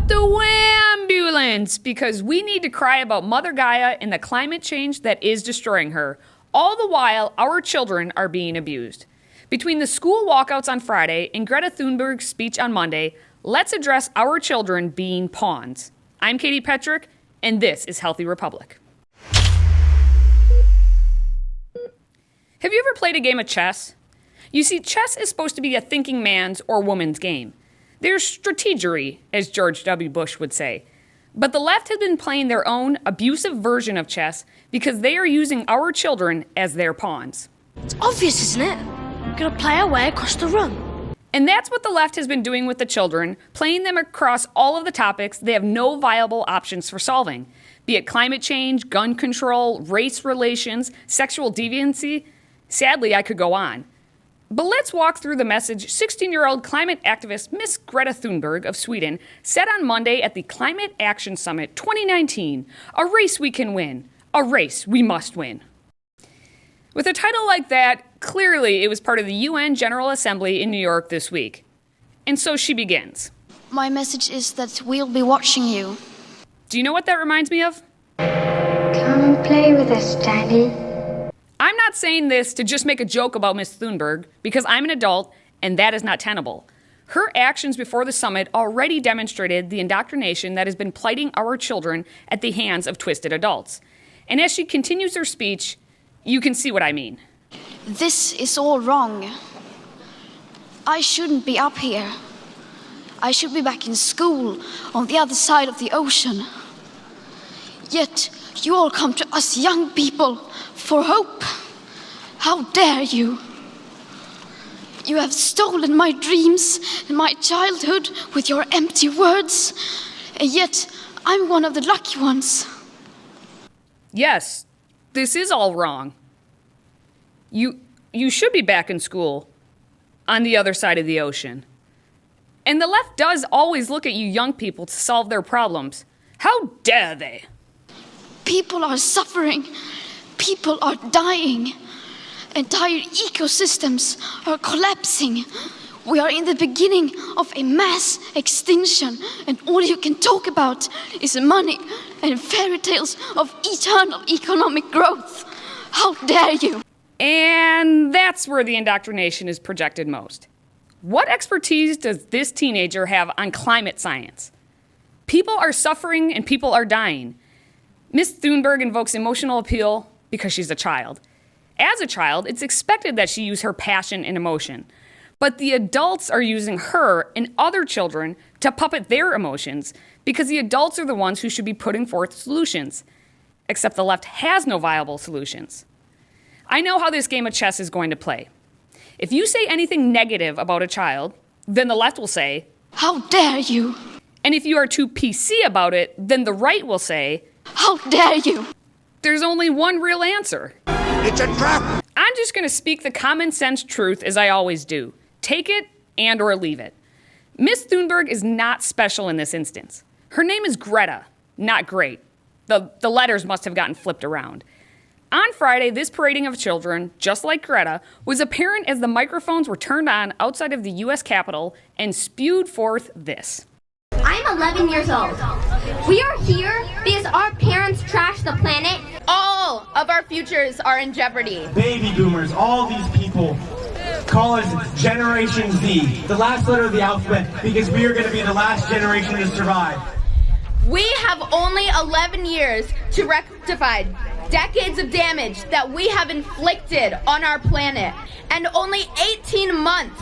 up the wambulance because we need to cry about Mother Gaia and the climate change that is destroying her. All the while, our children are being abused. Between the school walkouts on Friday and Greta Thunberg's speech on Monday, let's address our children being pawns. I'm Katie Petrick, and this is Healthy Republic. Have you ever played a game of chess? You see, chess is supposed to be a thinking man's or woman's game. There's strategery, as George W. Bush would say. But the left has been playing their own abusive version of chess because they are using our children as their pawns. It's obvious, isn't it? We're going to play our way across the room. And that's what the left has been doing with the children, playing them across all of the topics they have no viable options for solving. Be it climate change, gun control, race relations, sexual deviancy. Sadly, I could go on. But let's walk through the message 16-year-old climate activist Miss Greta Thunberg of Sweden said on Monday at the Climate Action Summit 2019, "A race we can win, a race we must win." With a title like that, clearly it was part of the UN General Assembly in New York this week. And so she begins. My message is that we'll be watching you. Do you know what that reminds me of? Come play with us, Daddy. I'm not saying this to just make a joke about Ms. Thunberg, because I'm an adult, and that is not tenable. Her actions before the summit already demonstrated the indoctrination that has been plighting our children at the hands of twisted adults. And as she continues her speech, you can see what I mean. This is all wrong. I shouldn't be up here. I should be back in school on the other side of the ocean. Yet you all come to us young people for hope. How dare you? You have stolen my dreams and my childhood with your empty words, and yet I'm one of the lucky ones. Yes, this is all wrong. You should be back in school on the other side of the ocean. And the left does always look at you young people to solve their problems. How dare they? People are suffering. People are dying. Entire ecosystems are collapsing. We are in the beginning of a mass extinction, and all you can talk about is money and fairy tales of eternal economic growth. How dare you? And that's where the indoctrination is projected most. What expertise does this teenager have on climate science? People are suffering and people are dying. Ms. Thunberg invokes emotional appeal because she's a child. As a child, it's expected that she use her passion and emotion. But the adults are using her and other children to puppet their emotions because the adults are the ones who should be putting forth solutions. Except the left has no viable solutions. I know how this game of chess is going to play. If you say anything negative about a child, then the left will say, "How dare you?" And if you are too PC about it, then the right will say, "How dare you?" There's only one real answer. It's a trap! I'm just going to speak the common sense truth as I always do. Take it and or leave it. Miss Thunberg is not special in this instance. Her name is Greta Not Great. The letters must have gotten flipped around. On Friday, this parading of children, just like Greta, was apparent as the microphones were turned on outside of the U.S. Capitol and spewed forth this. I'm 11 years old. We are here because our parents trashed the planet. All of our futures are in jeopardy. Baby boomers, all these people call us Generation Z, the last letter of the alphabet, because we are going to be the last generation to survive. We have only 11 years to rectify decades of damage that we have inflicted on our planet, and only 18 months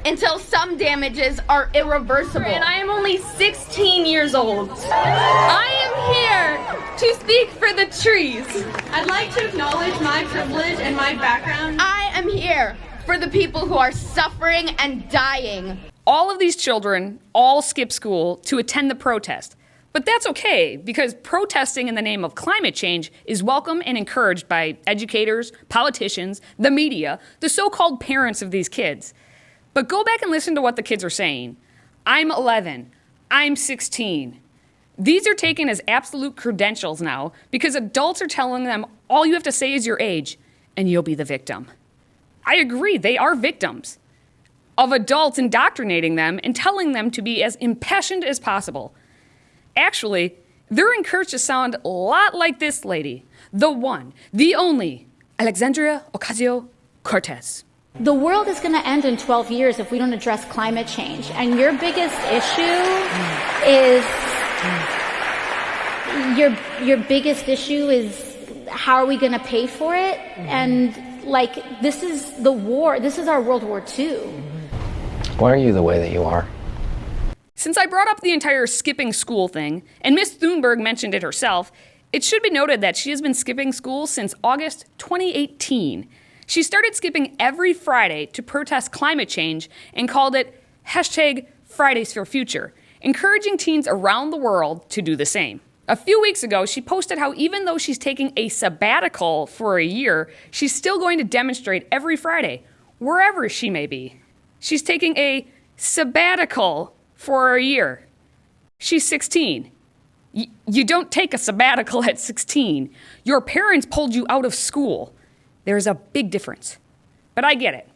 until some damages are irreversible. And I am only 16 years old. I am here to speak for the trees. I'd like to acknowledge my privilege and my background. I am here for the people who are suffering and dying. All of these children all skip school to attend the protest. But that's okay, because protesting in the name of climate change is welcome and encouraged by educators, politicians, the media, the so-called parents of these kids. But go back and listen to what the kids are saying. I'm 11. I'm 16. These are taken as absolute credentials now because adults are telling them all you have to say is your age and you'll be the victim. I agree, they are victims of adults indoctrinating them and telling them to be as impassioned as possible. Actually, they're encouraged to sound a lot like this lady, the one, the only, Alexandria Ocasio-Cortez. The world is going to end in 12 years if we don't address climate change. And your biggest issue is your biggest issue is how are we going to pay for it? And like this is the war. This is our World War II. Why are you the way that you are? Since I brought up the entire skipping school thing, and Miss Thunberg mentioned it herself, it should be noted that she has been skipping school since August 2018. She started skipping every Friday to protest climate change and called it #Fridays for Future, encouraging teens around the world to do the same. A few weeks ago, she posted how even though she's taking a sabbatical for a year, she's still going to demonstrate every Friday, wherever she may be. She's taking a sabbatical for a year. She's 16. You don't take a sabbatical at 16. Your parents pulled you out of school. There's a big difference. But I get it.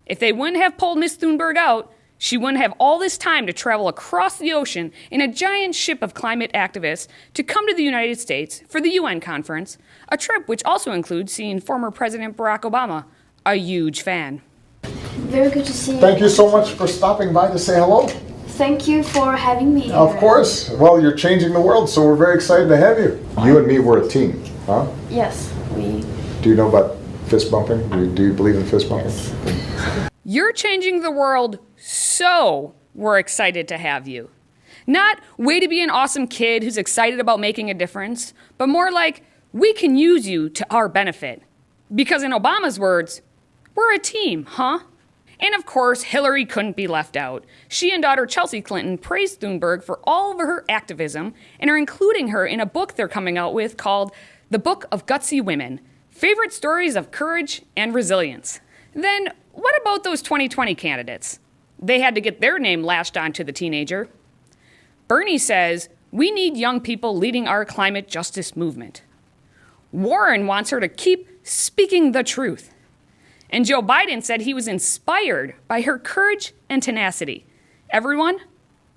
If they wouldn't have pulled Miss Thunberg out, she wouldn't have all this time to travel across the ocean in a giant ship of climate activists to come to the United States for the UN conference, a trip which also includes seeing former President Barack Obama, a huge fan. Very good to see you. Thank you so much for stopping by to say hello. Thank you for having me here. Of course. Well, you're changing the world, so we're very excited to have you. You and me, we're a team, huh? Yes, we... Do you know about fist bumping? Do you believe in fist bumping? Yes. You're changing the world, so we're excited to have you. Not way to be an awesome kid who's excited about making a difference, but more like we can use you to our benefit. Because in Obama's words, we're a team, huh? And of course, Hillary couldn't be left out. She and daughter Chelsea Clinton praised Thunberg for all of her activism and are including her in a book they're coming out with called The Book of Gutsy Women, Favorite Stories of Courage and Resilience. Then, what about those 2020 candidates? They had to get their name lashed onto the teenager. Bernie says, we need young people leading our climate justice movement. Warren wants her to keep speaking the truth. And Joe Biden said he was inspired by her courage and tenacity. Everyone,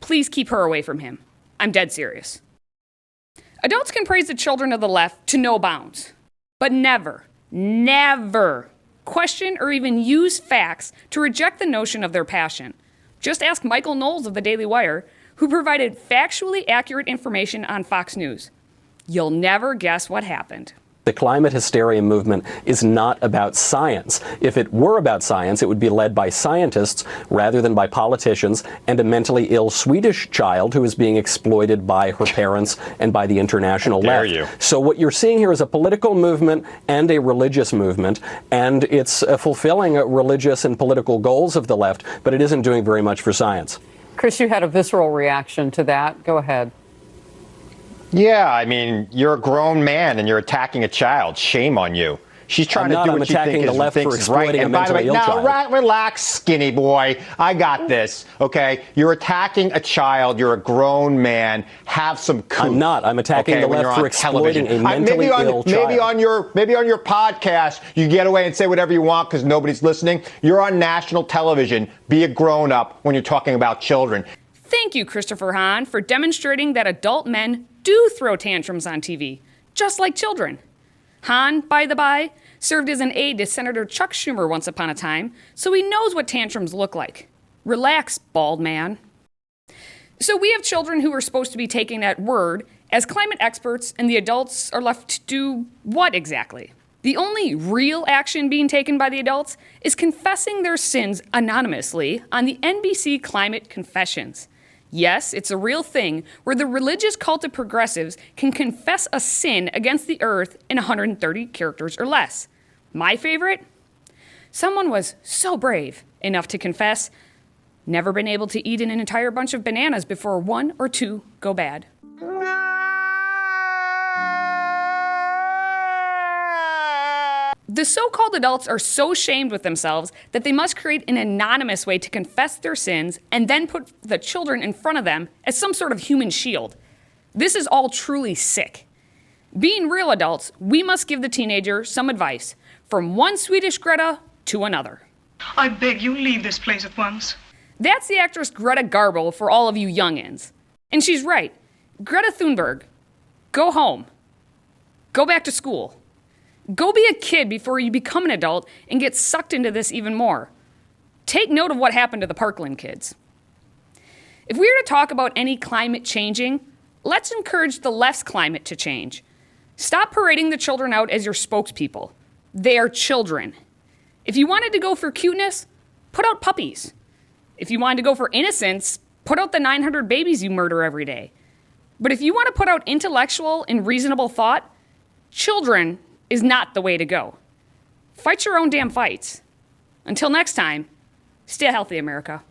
please keep her away from him. I'm dead serious. Adults can praise the children of the left to no bounds, but never, never question or even use facts to reject the notion of their passion. Just ask Michael Knowles of the Daily Wire, who provided factually accurate information on Fox News. You'll never guess what happened. The climate hysteria movement is not about science. If it were about science, it would be led by scientists rather than by politicians and a mentally ill Swedish child who is being exploited by her parents and by the international left. So what you're seeing here is a political movement and a religious movement, and it's fulfilling religious and political goals of the left, but it isn't doing very much for science. Chris, you had a visceral reaction to that. Go ahead. Yeah, I mean, you're a grown man and you're attacking a child. Shame on you. She's trying to do what she thinks is right. And by the way, now relax, skinny boy. I got this. Okay, you're attacking a child. You're a grown man. Have some cool. I'm not. I'm attacking the left for exploiting a mentally ill child. Maybe on your podcast, you get away and say whatever you want because nobody's listening. You're on national television. Be a grown up when you're talking about children. Thank you, Christopher Hahn, for demonstrating that adult men do throw tantrums on TV, just like children. Hahn, by the by, served as an aide to Senator Chuck Schumer once upon a time, so he knows what tantrums look like. Relax, bald man. So we have children who are supposed to be taking that word as climate experts, and the adults are left to do what exactly? The only real action being taken by the adults is confessing their sins anonymously on the NBC Climate Confessions. Yes, it's a real thing where the religious cult of progressives can confess a sin against the earth in 130 characters or less. My favorite? Someone was so brave enough to confess, never been able to eat an entire bunch of bananas before one or two go bad. The so-called adults are so shamed with themselves that they must create an anonymous way to confess their sins and then put the children in front of them as some sort of human shield. This is all truly sick. Being real adults, we must give the teenager some advice, from one Swedish Greta to another. I beg you, leave this place at once. That's the actress Greta Garbo for all of you youngins. And she's right. Greta Thunberg, go home. Go back to school. Go be a kid before you become an adult and get sucked into this even more. Take note of what happened to the Parkland kids. If we are to talk about any climate changing, let's encourage the left's climate to change. Stop parading the children out as your spokespeople. They are children. If you wanted to go for cuteness, put out puppies. If you wanted to go for innocence, put out the 900 babies you murder every day. But if you want to put out intellectual and reasonable thought, children is not the way to go. Fight your own damn fights. Until next time, stay healthy, America.